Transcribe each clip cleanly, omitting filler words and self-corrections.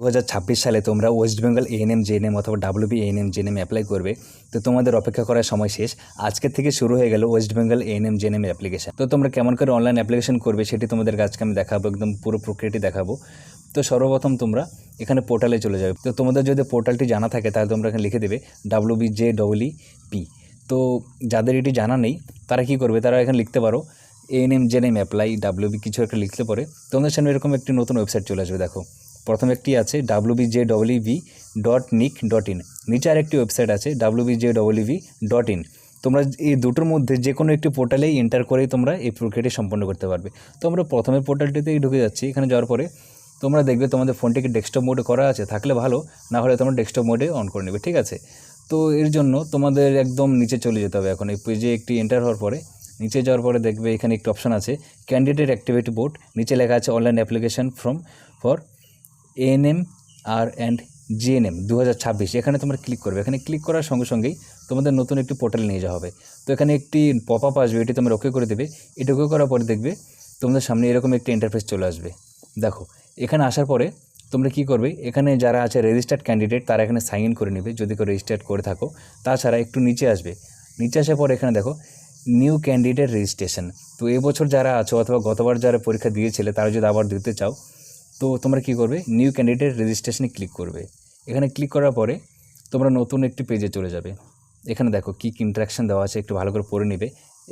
2026 সালে তোমরা West Bengal ANM GNM অথবা ডাব্লিউবি এএনএম জেএনএম অ্যাপ্লাই করবে। তো তোমাদের অপেক্ষা করার সময় শেষ। আজকের থেকে শুরু হয়ে গেল West Bengal ANM GNM application. তো তোমরা কেমন করে অনলাইন অ্যাপ্লিকেশন করবে সেটি তোমাদের আজকে আমি দেখাবো, একদম পুরো প্রক্রিয়াটি দেখাবো। তো সর্বপ্রথম তোমরা এখানে পোর্টালে চলে যাবে। তো তোমাদের যদি পোর্টালটি জানা থাকে তাহলে তোমরা এখানে লিখে দেবে WBJEEP। তো যাদের এটি জানা নেই তারা কি করবে, তারা এখানে লিখতে পারো এএনএম জেএনএম অ্যাপ্লাই ডাব্লিউবি কিছু একটা লিখতে পারে তোমাদের সামনে এরকম একটি নতুন ওয়েবসাইট চলে আসবে। দেখো প্রথম একটি আছে WBJEEP.nic.in, নিচে আরেকটি ওয়েবসাইট আছে WBJEEP.in। তোমরা এই দুটোর মধ্যে যে কোনো একটি পোর্টালেই এন্টার করেই তোমরা এই প্রক্রিয়াটি সম্পন্ন করতে পারবে। তো আমরা প্রথমে পোর্টালটিতেই ঢুকে যাচ্ছি। এখানে যাওয়ার পরে তোমরা দেখবে তোমাদের ফোনটিকে ডেস্কটপ মোডে করা আছে, থাকলে ভালো, না হলে তোমরা ডেস্কটপ মোডে অন করে নেবে, ঠিক আছে। তো এর জন্য তোমাদের একদম নিচে চলে যেতে হবে। এখন এই পেজে একটি এন্টার হওয়ার পরে নিচে যাওয়ার পরে দেখবে এখানে একটি অপশান আছে ক্যান্ডিডেট অ্যাক্টিভিটি বোর্ড, নিচে লেখা আছে অনলাইন অ্যাপ্লিকেশন ফর এএনএম আর অ্যান্ড জিএনএম 2026। এখানে তোমরা ক্লিক করবে। এখানে ক্লিক করার সঙ্গে সঙ্গেই তোমাদের নতুন একটি পোর্টাল নিয়ে যাওয়া হবে। তো এখানে একটি পপ আপ আসবে, এটি তোমরা ওকে করে দেবে। এটি ওকে করার পরে দেখবে তোমাদের সামনে এরকম একটি ইন্টারফেস চলে আসবে। দেখো এখানে আসার পরে তোমরা কি করবে, এখানে যারা আছে রেজিস্টার্ড ক্যান্ডিডেট তারা এখানে সাইন ইন করে নেবে যদি কেউ রেজিস্টার্ড করে থাকো। তাছাড়া একটু নিচে আসবে, নিচে আসার পরে এখানে দেখো নিউ ক্যান্ডিডেট রেজিস্ট্রেশন। তো এবছর যারা আছো অথবা গতবার যারা পরীক্ষা দিয়েছিলে তারা যদি আবার দিতে চাও তো তোমরা কি করবে, নিউ ক্যান্ডিডেট রেজিস্ট্রেশনে ক্লিক করবে। এখানে ক্লিক করার পরে তোমরা নতুন একটি পেজে চলে যাবে। এখানে দেখো কী ইন্টারাকশান দেওয়া আছে, একটু ভালো করে পড়ে নেবে।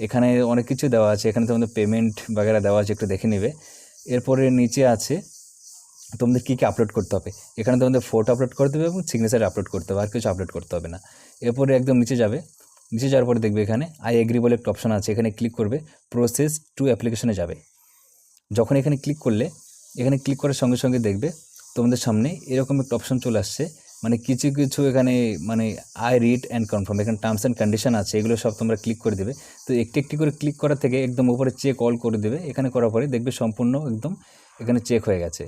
এখানে অনেক কিছু দেওয়া আছে, এখানে তোমাদের পেমেন্ট বাগেরা দেওয়া আছে, একটু দেখে নেবে। এরপরে নিচে আছে তোমাদের কী আপলোড করতে হবে। এখানে তোমাদের ফটো আপলোড করতে হবে এবং সিগনেচার আপলোড করতে হবে, আর কিছু আপলোড করতে হবে না। এরপরে একদম নিচে যাবে, নিচে যাওয়ার পরে দেখবে এখানে আই এগ্রি বলে একটা অপশান আছে, এখানে ক্লিক করবে, প্রসেস টু অ্যাপ্লিকেশনে যাবে। যখন এখানে ক্লিক করলে এখানে ক্লিক করার সঙ্গে সঙ্গে দেখবে তোমাদের সামনে এরকম একটা অপশন চলে আসছে, মানে কিছু কিছু এখানে মানে আই রিড অ্যান্ড কনফার্ম, এখানে টার্মস অ্যান্ড কন্ডিশন আছে, এগুলো সব তোমরা ক্লিক করে দেবে। তো একটি একটি করে ক্লিক করা থেকে একদম উপরে চেক অল করে দেবে। এখানে করার পরে দেখবে সম্পূর্ণ একদম এখানে চেক হয়ে গেছে।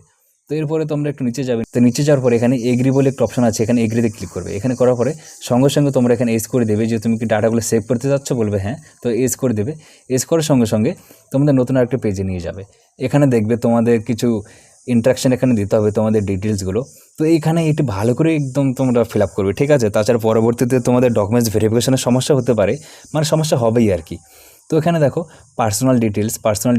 তো এরপরে তোমরা একটু নিচে যাবে। তো নিচে যাওয়ার পরে এখানে এগ্রি বলে একটা অপশন আছে, এখানে এগ্রিতে ক্লিক করবে। এখানে করার পরে সঙ্গে সঙ্গে তোমরা এখানে এস করে দেবে, যে তুমি কি ডাটাগুলো সেভ করতে যাচ্ছ, বলবে হ্যাঁ, তো এস করে দেবে। এস করার সঙ্গে সঙ্গে তোমাদের নতুন আরেকটা পেজে নিয়ে যাবে। এখানে দেখবে তোমাদের কিছু ইন্ট্রাকশন এখানে দিতে হবে, তোমাদের ডিটেলসগুলো। তো এইখানে এটি ভালো করে একদম তোমরা ফিল আপ করবে, ঠিক আছে। তাছাড়া পরবর্তীতে তোমাদের ডকুমেন্টস ভেরিফিকেশনের সমস্যা হতে পারে, মানে সমস্যা হবেই আর কি। তো এখানে দেখো পার্সোনাল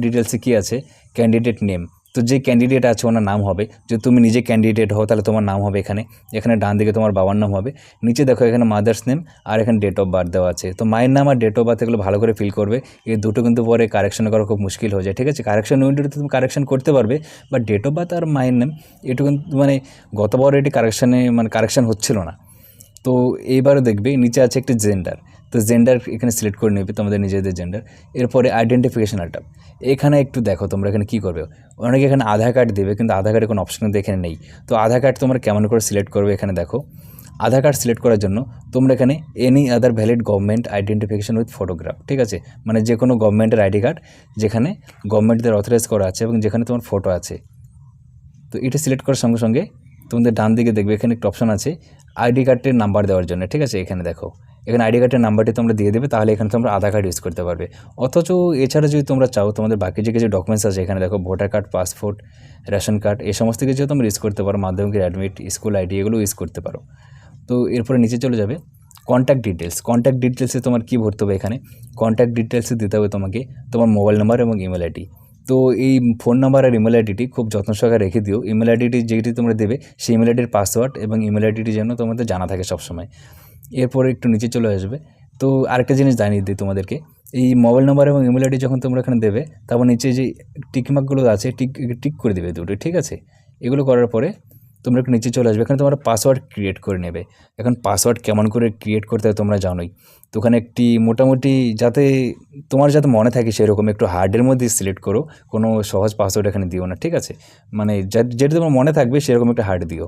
ডিটেলসে কী আছে, ক্যান্ডিডেট নেম। তো যে ক্যান্ডিডেট আছে ওনার নাম হবে, যদি তুমি নিজে ক্যান্ডিডেট হও তাহলে তোমার নাম হবে এখানে। এখানে ডান দিকে তোমার বাবার নাম হবে, নিচে দেখো এখানে মাদার্স নেম আর এখানে ডেট অফ বার্থ দেওয়া আছে। তো মায়ের নাম আর ডেট অফ বার্থ এগুলো ভালো করে ফিল করবে। এই দুটো কিন্তু পরে কারেকশন করা খুব মুশকিল হয়ে যায়, ঠিক আছে। কারেকশন উইন্ডোতে তুমি কারেকশন করতে পারবে, বাট ডেট অফ বার্থ আর মায়ের নাম এটু কিন্তু মানে গতবার এটি কারেকশন হচ্ছিল না। তো এইবারও দেখবে নিচে আছে একটি জেন্ডার। তো জেন্ডার এখানে সিলেক্ট করে নেবে তোমাদের নিজেদের জেন্ডার। এরপরে আইডেন্টিফিকেশন আইটেম, এখানে একটু দেখো তোমরা এখানে কী করবে। অনেকে এখানে আধার কার্ড দেবে, কিন্তু আধার কার্ডের কোনো অপশন এখানে নেই। তো আধার কার্ড তোমরা কেমন করে সিলেক্ট করবে, এখানে দেখো আধার কার্ড সিলেক্ট করার জন্য তোমরা এখানে any other valid government identification with photograph, ঠিক আছে, মানে যে কোনো গভর্নমেন্টের আইডি কার্ড যেখানে গভর্নমেন্টদের অথরাইজ করা আছে এবং যেখানে তোমার ফটো আছে। তো এটা সিলেক্ট করার সঙ্গে সঙ্গে তোমাদের ডান দিকে দেখবে এখানে একটা অপশন আছে আইডি কার্ডের নাম্বার দেওয়ার জন্য, ঠিক আছে। এখানে দেখো এখানে আইডি কার্ডের নাম্বারটি তোমরা দিয়ে দেবে, তাহলে এখানে তোমরা আধার কার্ড ইউজ করতে পারবে। অথচ এছাড়া যদি তোমরা চাও তোমাদের বাকি যে কিছু ডকুমেন্টস আছে, এখানে দেখো voter card, passport, ration card, এই সমস্ত কিছু তোমরা ইউজ করতে পারো, মাধ্যমিকের অ্যাডমিট, স্কুল আইডি, এগুলো ইউজ করতে পারো। তো এরপরে নিচে চলে যাবে কন্ট্যাক্ট ডিটেলসে তোমার কী ভরতে হবে, এখানে কন্ট্যাক্ট ডিটেলসে দিতে হবে তোমাকে তোমার মোবাইল নাম্বার এবং ইমেল আইডি। তো এই ফোন নাম্বার আর ইমেল আইডিটি খুব যত্ন সহকারে রেখে দিও। ইমেল আইডিটি যেটি তোমরা দেবে সেই ইমেল আইডির পাসওয়ার্ড এবং ইমেল আইডিটি যেন তোমাদের জানা থাকে সবসময়। এরপরে একটু নিচে চলে আসবে। তো আরেকটা জিনিস জানিয়ে দিই তোমাদেরকে, এই মোবাইল নাম্বার এবং ইমেল আইডি যখন তোমরা এখানে দেবে, তারপর নিচে যে টিকমার্কগুলো আছে টিক করে দেবে দুটো, ঠিক আছে। এগুলো করার পরে তোমরা একটু নিচে চলে আসবে, এখানে তোমরা পাসওয়ার্ড ক্রিয়েট করে নেবে। এখন পাসওয়ার্ড কেমন করে ক্রিয়েট করতে হয় তোমরা জানোই। তো ওখানে একটি মোটামুটি যাতে মনে থাকে সেরকম একটু হার্ডের মধ্যে সিলেক্ট করো, কোনো সহজ পাসওয়ার্ড এখানে দিও না, ঠিক আছে। মানে যেটা তোমার মনে থাকবে সেরকম একটা হার্ড দিও।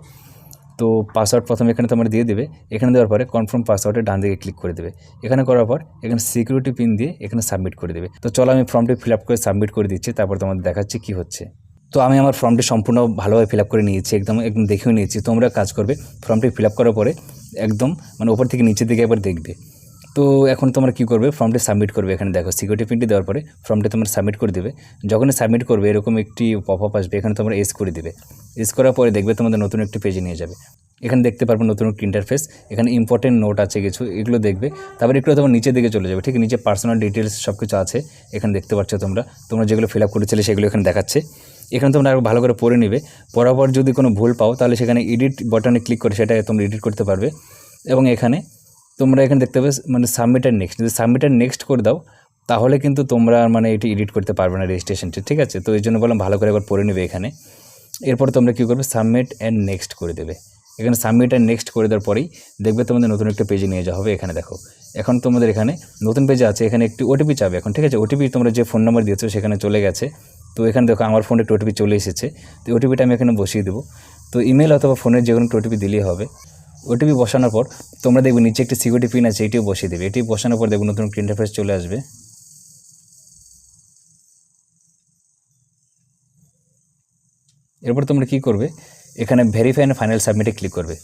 তো পাসওয়ার্ড প্রথমে এখানে তোমরা দিয়ে দেবে। এখানে দেওয়ার পরে কনফার্ম পাসওয়ার্ডে ডান দিকে ক্লিক করে দেবে। এখানে করার পর এখানে সিকিউরিটি পিন দিয়ে এখানে সাবমিট করে দেবে। তো চলো আমি ফর্মটি ফিল আপ করে সাবমিট করে দিচ্ছি, তারপর তোমাদের দেখাচ্ছি কী হচ্ছে। তো আমি আমার ফর্মটি সম্পূর্ণ ভালোভাবে ফিল আপ করে নিয়েছি, একদম দেখেও নিয়েছি। তোমরা কাজ করবে ফর্মটি ফিল আপ করার পরে একদম মানে ওপর থেকে নিচের দিকে একবার দেখবে। তো এখন তোমরা কী করবে, ফর্মটি সাবমিট করবে। এখানে দেখো সিকিউরিটি পিনটি দেওয়ার পরে ফর্মটি তোমরা সাবমিট করে দেবে। যখনই সাবমিট করবে এরকম একটি পপআপ আসবে, এখানে তোমরা এস করে দেবে। এস করার পরে দেখবে তোমাদের নতুন একটি পেজে নিয়ে যাবে। এখানে দেখতে পারবে নতুন একটি ইন্টারফেস, এখানে ইম্পর্টেন্ট নোট আছে কিছু, এগুলো দেখবে। তারপরে একটু তোমার নিচের দিকে চলে যাবে, ঠিক নিচে পার্সোনাল ডিটেলস সব কিছু আছে এখানে দেখতে পাচ্ছ। তোমরা যেগুলো ফিল আপ করেছিলে সেগুলো এখানে দেখাচ্ছে। এখানে তোমরা আরও ভালো করে পড়ে নেবে। পড়ার পর যদি কোনো ভুল পাও তাহলে সেখানে এডিট বাটনে ক্লিক করে সেটা তোমরা এডিট করতে পারবে। এবং এখানে তোমরা এখানে দেখতে পাবে মানে সাবমিট অ্যান্ড নেক্সট, যদি সাবমিট অ্যান্ড নেক্সট করে দাও তাহলে কিন্তু তোমরা মানে এটি এডিট করতে পারবে না রেজিস্ট্রেশনটি, ঠিক আছে। তো এই জন্য বললাম ভালো করে একবার পড়ে নেবে এখানে। এরপর তোমরা কী করবে, সাবমিট অ্যান্ড নেক্সট করে দেবে। এখানে সাবমিট অ্যান্ড নেক্সট করে দেওয়ার পরেই দেখবে তোমাদের নতুন একটা পেজে নিয়ে যাওয়া হবে। এখানে দেখো এখন তোমাদের এখানে নতুন পেজে আছে, এখানে একটি ওটিপি চাবে এখন, ঠিক আছে। ওটিপি তোমরা যে ফোন নাম্বার দিয়েছো সেখানে চলে গেছে। তো এখানে দেখো আমার ফোনে একটু ওটিপি চলে এসেছে। তো ওটিপিটা আমি এখানে বসিয়ে দেবো। তো ইমেল অথবা ফোনের যে কোনো ওটিপি দিলেই হবে। ওটিপি বসানোর পর তোমরা দেখবে নিচে একটি সিকিউরিটি পিন আছে, এটিও বসিয়ে দেবে। এটি বসানোর পর দেখবে নতুন ইন্টারফেস চলে আসবে। এরপর তোমরা কী করবে, এখানে ভেরিফাই অ্যান্ড ফাইনাল সাবমিটে ক্লিক করবে।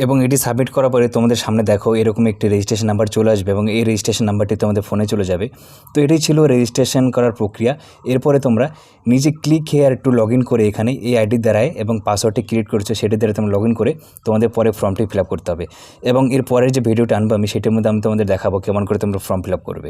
এবং এটি সাবমিট করার পরে তোমাদের সামনে দেখো এরকম একটি রেজিস্ট্রেশন নাম্বার চলে আসবে এবং এই রেজিস্ট্রেশন নাম্বারটি তোমাদের ফোনে চলে যাবে। তো এটাই ছিল রেজিস্ট্রেশন করার প্রক্রিয়া। এরপরে তোমরা নিজে click here two log in করে এখানে এই আইডির দ্বারায় এবং পাসওয়ার্ডটি ক্রিয়েট করেছো সেটির দ্বারা তোমরা লগ ইন করে তোমাদের পরে ফর্মটি ফিল আপ করতে হবে। এবং এর পরের যে ভিডিওটা আনবো আমি সেটার মধ্যে আমি তোমাদের দেখাবো কেমন করে তোমরা ফর্ম ফিল আপ করবে।